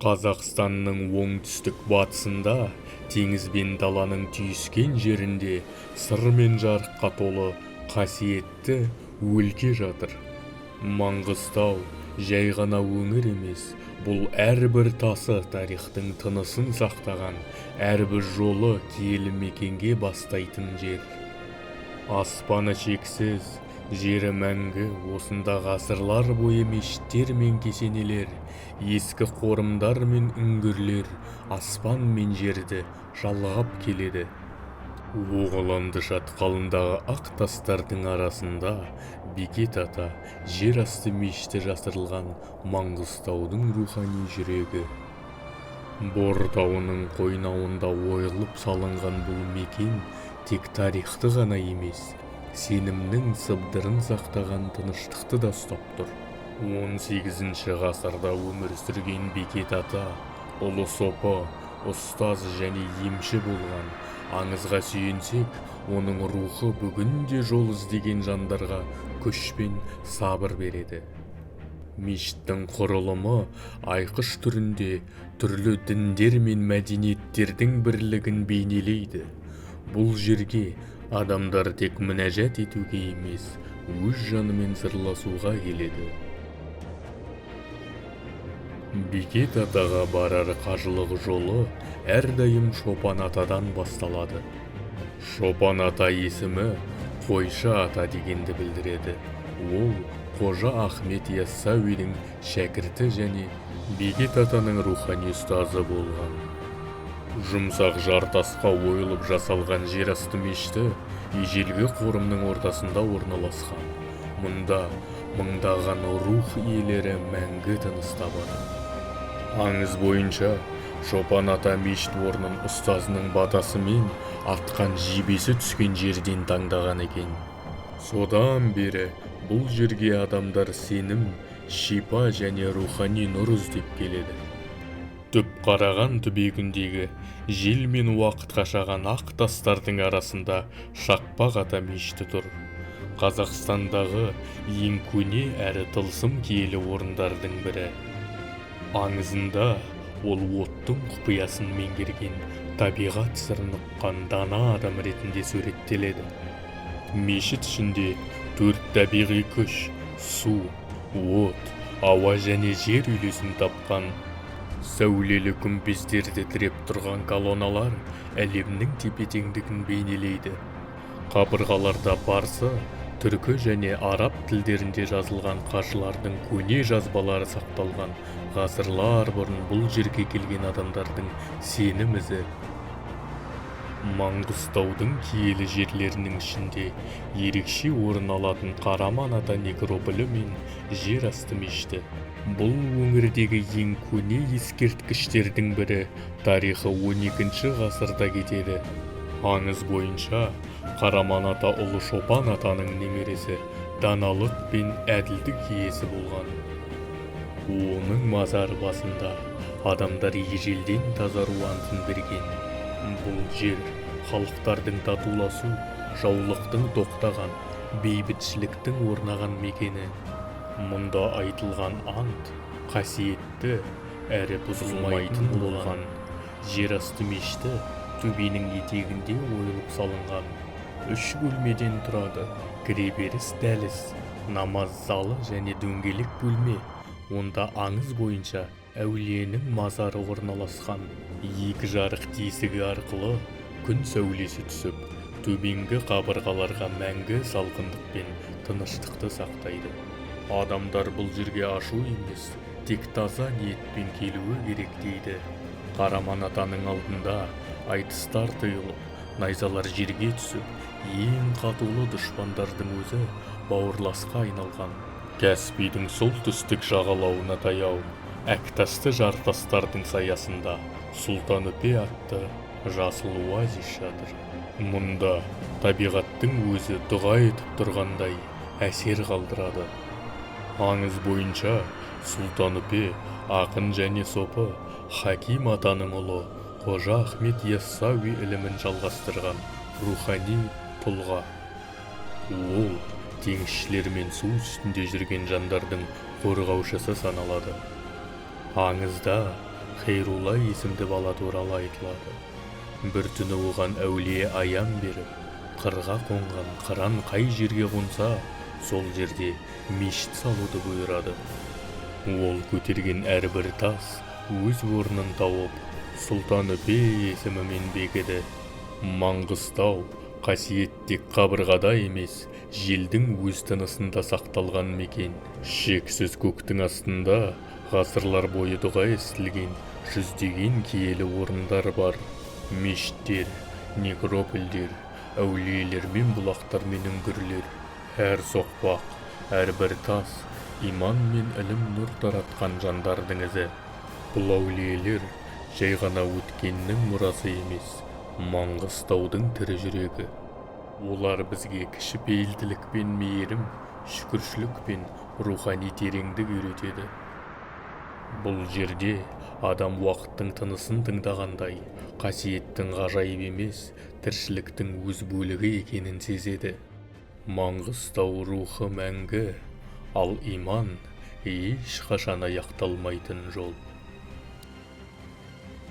Қазақстанның оңтүстік батысында, теңіз бен даланың түйіскен жерінде сыр мен жарыққа толы қасиетті өлке жатыр. Маңғыстау жай ғана өңір емес, бұл әрбір тасы тарихтың тынысын сақтаған, әрбір жолы киелі мекенге бастайтын жер. Аспаны шексіз, жері мәңгі, осында ғасырлар бойы мешіттер мен кесенелер, ескі қорымдар мен үңгірлер аспан мен жерді жалғап келеді. Оғыланды шатқалындағы ақ тастардың арасында Бекет ата жер асты мешіті жасырылған Маңғыстаудың рухани жүрегі. Бор тауының қойнауында ойылып салынған бұл мекен тек тарихты ғана емес, сенімнің сыбдырын сақтаған тыныштықты да ұстап тұр. 18 ғасырда өмір сүрген Бекет ата ұлы сопы, ұстаз және емші болған. Аңызға сүйенсек, оның рухы бүгінде жол іздеген жандарға күш пен сабыр береді. Мешіттің құрылымы айқыш түрінде түрлі діндер мен мәдениеттердің бірлігін бейнелейді. Бұл жерге адамдар тек мінәжат етуге емес, өз жанымен сырласуға келеді. Бекет атаға барар қажылық жолы әрдайым Шопан атадан басталады. Шопан ата есімі қойшы ата дегенді білдіреді. Ол Қожа Ахмет Яссауидің шәкірті және Бекет атаның рухани ұстазы болған. Жұмсақ жартасқа ойылып жасалған жер асты мешіті ежелгі қорымның ортасында орналасқан. Мұнда мыңдаған рух иелері мәңгі тыныс табады. Аңыз бойынша, Шопан ата мешіт орнын ұстазының батасымен атқан жебесі түскен жерден таңдаған екен. Содан бері бұл жерге адамдар сенім, шипа және рухани нұр іздеп келеді. Түп қараған түбегіндегі жел мен уақыт қашаған ақ тастардың арасында Шақпақ ата мешіті тұр. Қазақстандағы ең көне әрі тылсым киелі орындардың бірі. Аңызында ол оттың құпиясын меңгерген, табиғат сырын ұққан дана адам ретінде суреттеледі. Мешіт ішінде 4 табиғи күш, су, от, ауа және жер үйлесім тапқан. Сәулелі күмбездерді тіреп тұрған колонналар әлемнің тепе-теңдігін бейнелейді. Қабырғаларда парсы, түркі және араб тілдерінде жазылған қажылардың көне жазбалары сақталған. Ғасырлар бұрын бұл жерге келген адамдардың сенім ізі. Маңғыстаудың киелі жерлерінің ішінде ерекше орын алатын Қараман ата некрополі мен жер асты мешіті. Бұл өңірдегі ең көне ескерткіштердің бірі, тарихы 12 ғасырда кетеді. Аңыз бойынша, Қараман ата ұлы Шопан атаның немересі, даналық пен әділдік иесі болған. Оның мазар басында адамдар ежелден тазару антын берген. Бұл жер халықтардың татуласу, жаулықтың тоқтаған, бейбітшіліктің орнаған мекені. Мұнда айтылған ант қасиетті әрі бұзылмайтын болған. Жер асты мешіті төбенің етегінде ойылып салынған. 3 бөлмеден тұрады: кіреберіс дәліз, намаз залы және дөңгелек бөлме. Онда аңыз бойынша әулиенің мазары орналасқан. 2 жарық тесігі арқылы күн сәулесі түсіп, төбеңгі қабырғаларға мәңгі салқындық пен тыныштықты сақтайды. Адамдар бұл жерге ашу емес, тек таза ниетпен келуі керек дейді. Қараман атаның алдында айтыстар тыйылып, найзалар жерге түсіп, ең қатулы дұшпандардың өзі бауырласқа айналған. Каспийдің солтүстік жағалауына таяу, әктасты жартастардың саясында Сұлтан Үпе атты жасыл оазис жатыр. Мұнда табиғаттың өзі дұға етіп тұрғандай әсер қалдырады. Аңыз бойынша, Сұлтан Үпе ақын және сопы Хаким атаның ұлы Қожа Ахмет Яссауи ілімін жалғастырған рухани тұлға. Ол теңізшілер мен су үстінде жүрген жандардың қорғаушысы саналады. Аңызда Хейрула есімді бала туралы айтылады. Бір түні оған әулие аян беріп, қырға қонған қыран қай жерге қонса, сол жерде мешіт салуды бұйырады. Ол көтерген әрбір тас өз орнын тауып, Сұлтан-үпе есімімен бекіді. Маңғыстау қасиет тек қабырғада емес, желдің өз тынысында сақталған мекен. Шексіз көктің астында ғасырлар бойы дұға естілген жүздеген киелі орындар бар. Мешіттер, некропольдер, әулиелер мен бұлақтар мен үңгірлер. Әр соқпақ, әрбір тас иман мен ілім нұр таратқан жандардың ізі. Бұл әулиелер жай ғана өткеннің мұрасы емес, Маңғыстаудың тірі жүрегі. Олар бізге кішіпейілділік пен мейірім, шүкіршілік пен рухани тереңдік үйретеді. Бұл жерде адам уақыттың тынысын тыңдағандай, қасиеттің ғажайып емес, тіршіліктің өз бөлігі екенін сезеді. Маңғыстау рухы мәңгі, ал иман ешқашан аяқталмайтын жол.